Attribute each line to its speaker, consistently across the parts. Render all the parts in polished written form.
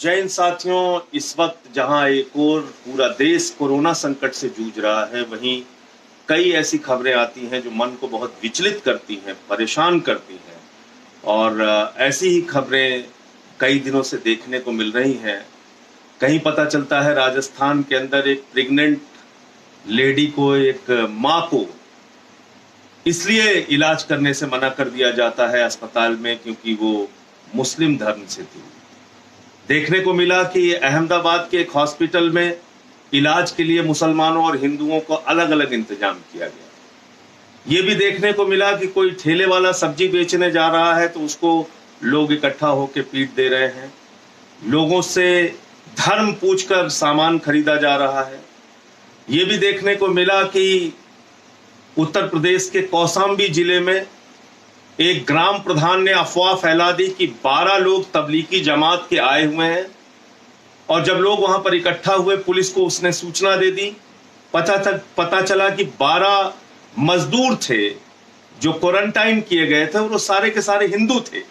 Speaker 1: जय हिंद साथियों। इस वक्त जहां एक और पूरा देश कोरोना संकट से जूझ रहा है, वहीं कई ऐसी खबरें आती हैं जो मन को बहुत विचलित करती हैं, परेशान करती हैं। और ऐसी ही खबरें कई दिनों से देखने को मिल रही हैं। कहीं पता चलता है राजस्थान के अंदर एक प्रेग्नेंट लेडी को, एक माँ को इसलिए इलाज करने से मना कर दिया जाता है अस्पताल में क्योंकि वो मुस्लिम धर्म से थी। देखने को मिला कि अहमदाबाद के एक हॉस्पिटल में इलाज के लिए मुसलमानों और हिंदुओं को अलग अलग इंतजाम किया गया। ये भी देखने को मिला कि कोई ठेले वाला सब्जी बेचने जा रहा है तो उसको लोग इकट्ठा होकर पीट दे रहे हैं। लोगों से धर्म पूछकर सामान खरीदा जा रहा है। ये भी देखने को मिला कि उत्तर प्रदेश के कौशाम्बी जिले में एक ग्राम प्रधान ने अफवाह फैला दी कि 12 लोग तबलीगी जमात के आए हुए हैं। और जब लोग वहां पर इकट्ठा हुए, पुलिस को उसने सूचना दे दी। पता चला कि 12 मजदूर थे जो क्वारंटाइन किए गए थे, वो सारे के सारे हिंदू थे।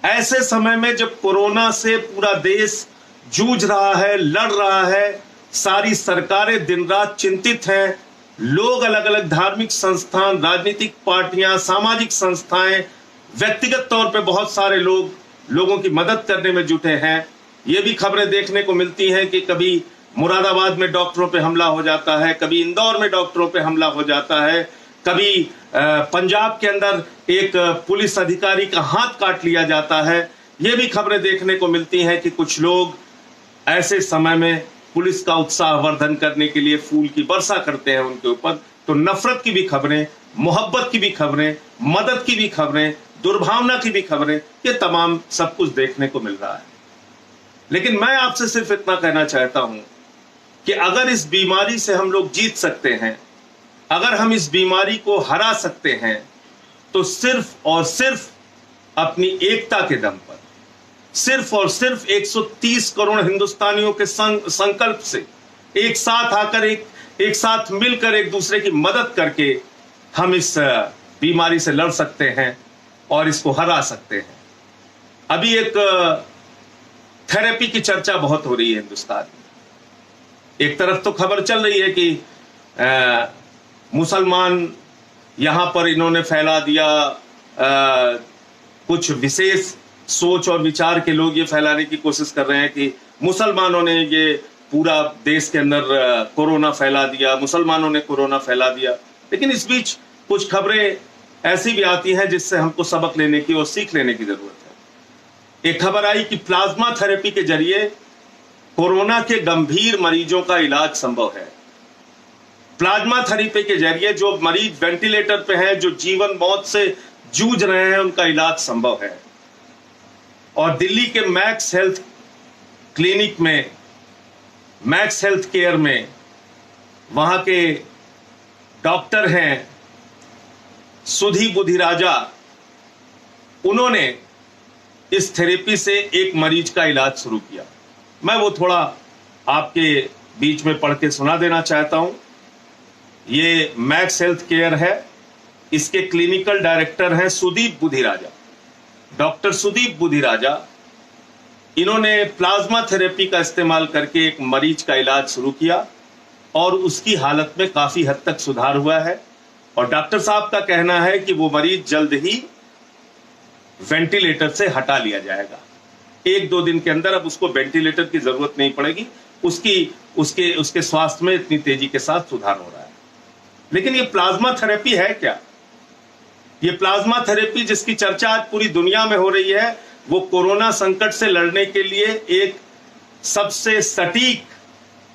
Speaker 1: ऐसे समय में जब कोरोना से पूरा देश जूझ रहा है, लड़ रहा है, सारी सरकारें दिन रात चिंतित हैं, लोग अलग अलग धार्मिक संस्थान, राजनीतिक पार्टियां, सामाजिक संस्थाएं, व्यक्तिगत तौर पे बहुत सारे लोगों की मदद करने में जुटे हैं। ये भी खबरें देखने को मिलती हैं कि कभी मुरादाबाद में डॉक्टरों पे हमला हो जाता है, कभी इंदौर में डॉक्टरों पे हमला हो जाता है, कभी पंजाब के अंदर एक पुलिस अधिकारी का हाथ काट लिया जाता है। ये भी खबरें देखने को मिलती हैं कि कुछ लोग ऐसे समय में पुलिस का उत्साहवर्धन करने के लिए फूल की वर्षा करते हैं उनके ऊपर। तो नफरत की भी खबरें, मोहब्बत की भी खबरें, मदद की भी खबरें, दुर्भावना की भी खबरें, ये तमाम सब कुछ देखने को मिल रहा है। लेकिन मैं आपसे सिर्फ इतना कहना चाहता हूं कि अगर इस बीमारी से हम लोग जीत सकते हैं, अगर हम इस बीमारी को हरा सकते हैं, तो सिर्फ और सिर्फ अपनी एकता के दम पर, सिर्फ और सिर्फ 130 करोड़ हिंदुस्तानियों के संकल्प से एक साथ आकर, एक साथ मिलकर, एक दूसरे की मदद करके हम इस बीमारी से लड़ सकते हैं और इसको हरा सकते हैं। अभी एक थेरेपी की चर्चा बहुत हो रही है हिंदुस्तान में। एक तरफ तो खबर चल रही है कि मुसलमान यहां पर इन्होंने फैला दिया, कुछ विशेष सोच और विचार के लोग ये फैलाने की कोशिश कर रहे हैं कि मुसलमानों ने ये पूरा देश के अंदर कोरोना फैला दिया, मुसलमानों ने कोरोना फैला दिया। लेकिन इस बीच कुछ खबरें ऐसी भी आती हैं जिससे हमको सबक लेने की और सीख लेने की जरूरत है। एक खबर आई कि प्लाज्मा थेरेपी के जरिए कोरोना के गंभीर मरीजों का इलाज संभव है। प्लाज्मा थेरेपी के जरिए जो मरीज वेंटिलेटर पे हैं, जो जीवन मौत से जूझ रहे हैं, उनका इलाज संभव है। और दिल्ली के मैक्स हेल्थ क्लिनिक में, मैक्स हेल्थ केयर में, वहां के डॉक्टर हैं सुधी बुधिराजा, उन्होंने इस थेरेपी से एक मरीज का इलाज शुरू किया। मैं वो थोड़ा आपके बीच में पढ़ के सुना देना चाहता हूं। ये मैक्स हेल्थ केयर है, इसके क्लिनिकल डायरेक्टर हैं सुदीप बुधिराजा, डॉक्टर सुदीप बुधिराजा। इन्होंने प्लाज्मा थेरेपी का इस्तेमाल करके एक मरीज का इलाज शुरू किया और उसकी हालत में काफी हद तक सुधार हुआ है। और डॉक्टर साहब का कहना है कि वो मरीज जल्द ही वेंटिलेटर से हटा लिया जाएगा। 1-2 दिन के अंदर अब उसको वेंटिलेटर की जरूरत नहीं पड़ेगी। उसके स्वास्थ्य में इतनी तेजी के साथ सुधार हो रहा है। लेकिन ये प्लाज्मा थेरेपी है क्या? ये प्लाज्मा थेरेपी जिसकी चर्चा आज पूरी दुनिया में हो रही है, वो कोरोना संकट से लड़ने के लिए एक सबसे सटीक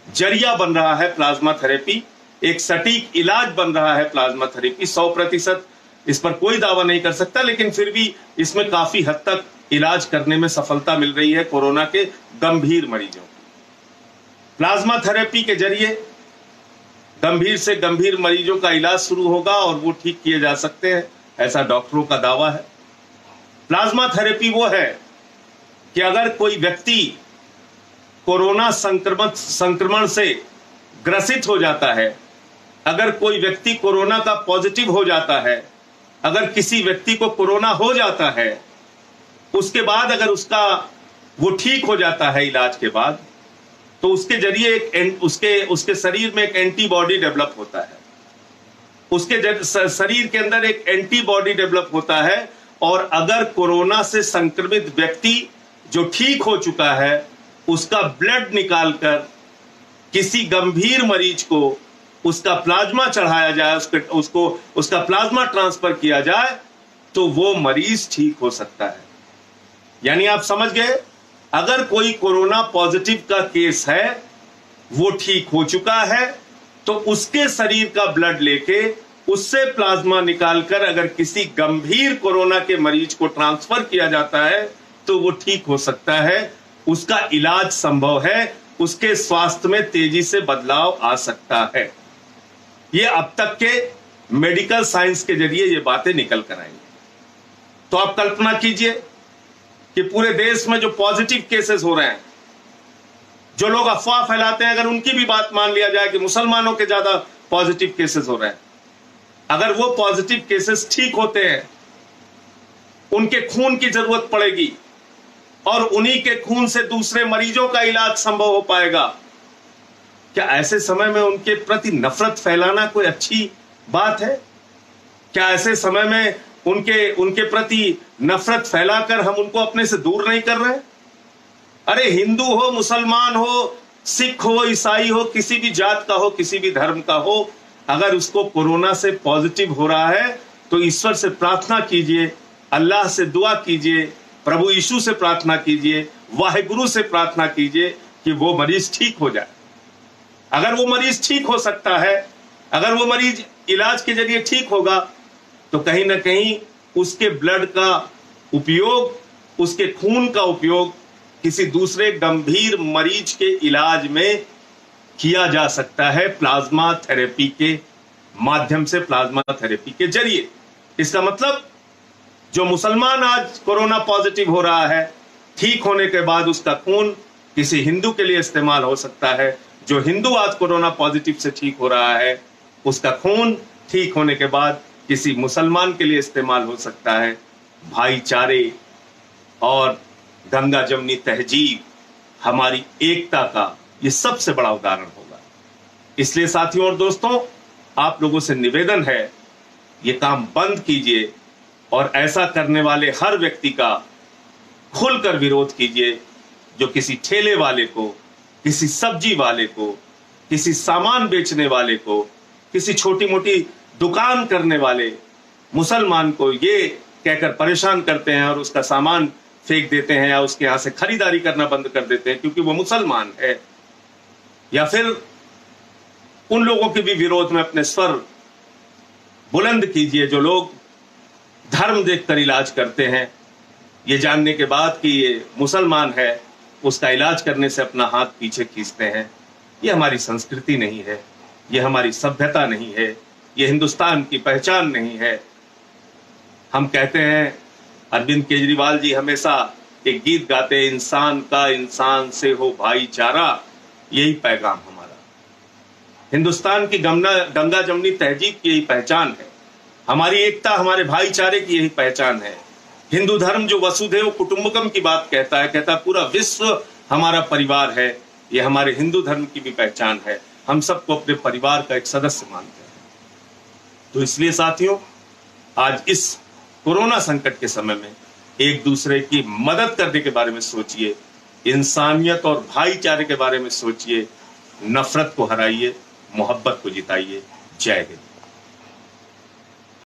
Speaker 1: जरिया बन रहा है। प्लाज्मा थेरेपी एक सटीक इलाज बन रहा है। प्लाज्मा थेरेपी 100% इस पर कोई दावा नहीं कर सकता, लेकिन फिर भी इसमेइसमें काफी हद तक इलाज करने में सफलता मिल रही है कोरोना के गंभीर मरीजों को। प्लाज्मा थेरेपी के जरिए गंभीर से गंभीर मरीजों का इलाज शुरू होगा और वो ठीक किए जा सकते हैं, ऐसा डॉक्टरों का दावा है। प्लाज्मा थेरेपी वो है कि अगर कोई व्यक्ति कोरोना संक्रमण से ग्रसित हो जाता है, अगर कोई व्यक्ति कोरोना का पॉजिटिव हो जाता है, अगर किसी व्यक्ति को कोरोना हो जाता है, उसके बाद अगर उसका वो ठीक हो जाता है इलाज के बाद, तो उसके जरिए उसके शरीर में एक एंटीबॉडी डेवलप होता है, उसके शरीर के अंदर एक एंटीबॉडी डेवलप होता है। और अगर कोरोना से संक्रमित व्यक्ति जो ठीक हो चुका है उसका ब्लड निकालकर किसी गंभीर मरीज को उसका प्लाज्मा चढ़ाया जाए, उसका प्लाज्मा ट्रांसफर किया जाए, तो वो मरीज ठीक हो सकता है। यानी आप समझ गए, अगर कोई कोरोना पॉजिटिव का केस है, वो ठीक हो चुका है, तो उसके शरीर का ब्लड लेके उससे प्लाज्मा निकालकर अगर किसी गंभीर कोरोना के मरीज को ट्रांसफर किया जाता है तो वो ठीक हो सकता है, उसका इलाज संभव है, उसके स्वास्थ्य में तेजी से बदलाव आ सकता है। ये अब तक के मेडिकल साइंस के जरिए ये बातें निकल कर आई। तो आप कल्पना कीजिए कि पूरे देश में जो पॉजिटिव केसेस हो रहे हैं, जो लोग अफवाह फैलाते हैं, अगर उनकी भी बात मान लिया जाए कि मुसलमानों के ज्यादा पॉजिटिव केसेस हो रहे हैं, अगर वो पॉजिटिव केसेस ठीक होते हैं, उनके खून की जरूरत पड़ेगी और उन्हीं के खून से दूसरे मरीजों का इलाज संभव हो पाएगा। क्या ऐसे समय में उनके प्रति नफरत फैलाना कोई अच्छी बात है? क्या ऐसे समय में उनके प्रति नफरत फैलाकर हम उनको अपने से दूर नहीं कर रहे? अरे हिंदू हो, मुसलमान हो, सिख हो, ईसाई हो, किसी भी जात का हो, किसी भी धर्म का हो, अगर उसको कोरोना से पॉजिटिव हो रहा है तो ईश्वर से प्रार्थना कीजिए, अल्लाह से दुआ कीजिए, प्रभु यीशु से प्रार्थना कीजिए, वाहिगुरु से प्रार्थना कीजिए कि वो मरीज ठीक हो जाए। अगर वो मरीज ठीक हो सकता है, अगर वो मरीज इलाज के जरिए ठीक होगा, तो कहीं ना कहीं उसके ब्लड का उपयोग, उसके खून का उपयोग किसी दूसरे गंभीर मरीज के इलाज में किया जा सकता है, प्लाज्मा थेरेपी के माध्यम से, प्लाज्मा थेरेपी के जरिए। इसका मतलब जो मुसलमान आज कोरोना पॉजिटिव हो रहा है, ठीक होने के बाद उसका खून किसी हिंदू के लिए इस्तेमाल हो सकता है। जो हिंदू आज कोरोना पॉजिटिव से ठीक हो रहा है, उसका खून ठीक होने के बाद किसी मुसलमान के लिए इस्तेमाल हो सकता है। भाईचारे और गंगा जमनी तहजीब, हमारी एकता का ये सबसे बड़ा उदाहरण होगा। इसलिए साथियों और दोस्तों, आप लोगों से निवेदन है, ये काम बंद कीजिए और ऐसा करने वाले हर व्यक्ति का खुलकर विरोध कीजिए जो किसी ठेले वाले को, किसी सब्जी वाले को, किसी सामान बेचने वाले को, किसी छोटी मोटी दुकान करने वाले मुसलमान को ये कहकर परेशान करते हैं और उसका सामान फेंक देते हैं या उसके यहां से खरीदारी करना बंद कर देते हैं क्योंकि वो मुसलमान है। या फिर उन लोगों के भी विरोध में अपने स्वर बुलंद कीजिए जो लोग धर्म देखकर इलाज करते हैं, ये जानने के बाद कि ये मुसलमान है, उसका इलाज करने से अपना हाथ पीछे खींचते हैं। ये हमारी संस्कृति नहीं है, ये हमारी सभ्यता नहीं है, ये हिंदुस्तान की पहचान नहीं है। हम कहते हैं, अरविंद केजरीवाल जी हमेशा एक गीत गाते हैं, इंसान का इंसान से हो भाईचारा, यही पैगाम हमारा। हिंदुस्तान की गंगा जमनी तहजीब की यही पहचान है, हमारी एकता, हमारे भाईचारे की यही पहचान है। हिंदू धर्म जो वसुधैव कुटुंबकम की बात कहता है पूरा विश्व हमारा परिवार है, ये हमारे हिंदू धर्म की भी पहचान है। हम सबको अपने परिवार का एक सदस्य मानते हैं। तो इसलिए साथियों, आज इस कोरोना संकट के समय में एक दूसरे की मदद करने के बारे में सोचिए, इंसानियत और भाईचारे के बारे में सोचिए, नफरत को हराइए, मोहब्बत को जिताइए। जय हिंद।